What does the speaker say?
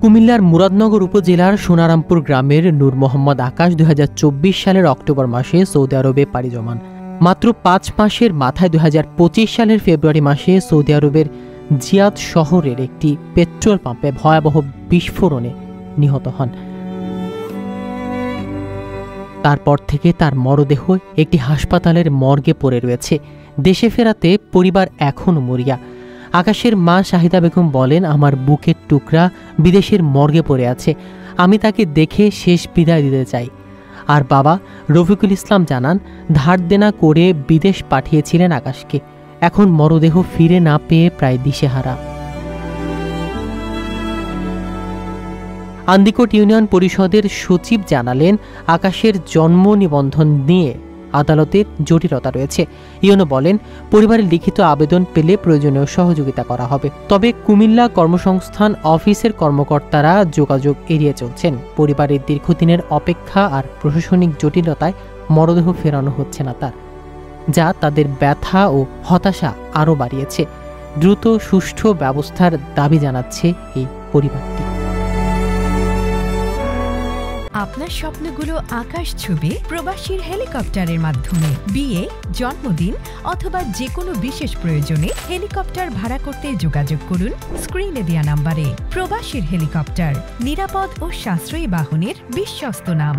কুমিল্লার মুরাদনগর উপজেলার সোনারামপুর গ্রামের নূর মোহাম্মদ আকাশ ২০২৪ সালের অক্টোবর মাসে সৌদি আরবে পাড়ি জমান। মাত্র ৫ মাসের মাথায় ২০২৫ সালের ফেব্রুয়ারি মাসে সৌদি আরবের জিয়াদ শহরের একটি পেট্রোল পাম্পে ভয়াবহ বিস্ফোরণে নিহত হন। তারপর থেকে তার মরদেহ একটি হাসপাতালের মর্গে পড়ে রয়েছে। দেশে ফেরাতে পরিবার এখনও মরিয়া। আকাশের মা শাহিদা বেগম বলেন, আমার বুকের টুকরা বিদেশের মর্গে পড়ে আছে, আমি তাকে দেখে শেষ বিদায় দিতে চাই। আর বাবা রফিকুল ইসলাম জানান, ধার দেনা করে বিদেশ পাঠিয়েছিলেন আকাশকে, এখন মরদেহ ফিরে না পেয়ে প্রায় দিশেহারা। আন্দিকোট ইউনিয়ন পরিষদের সচিব জানালেন, আকাশের জন্ম নিবন্ধন নিয়ে আদালতের জটিলতা রয়েছে। ইউনো বলেন, পরিবারের লিখিত আবেদন পেলে প্রয়োজনীয় সহযোগিতা করা হবে। তবে কুমিল্লা কর্মসংস্থান অফিসের কর্মকর্তারা যোগাযোগ এড়িয়ে চলছেন। পরিবারের দীর্ঘদিনের অপেক্ষা আর প্রশাসনিক জটিলতায় মরদেহ ফেরানো হচ্ছে না তার, যা তাদের ব্যথা ও হতাশা আরও বাড়িয়েছে। দ্রুত সুষ্ঠু ব্যবস্থার দাবি জানাচ্ছে এই পরিবারটি। আপনার স্বপ্নগুলো আকাশ ছুবে প্রবাসীর হেলিকপ্টারের মাধ্যমে। বিয়ে, জন্মদিন অথবা যে কোনো বিশেষ প্রয়োজনে হেলিকপ্টার ভাড়া করতে যোগাযোগ করুন স্ক্রিনে দেয়া নাম্বারে। প্রবাসীর হেলিকপ্টার, নিরাপদ ও সাশ্রয়ী বাহনের বিশ্বস্ত নাম।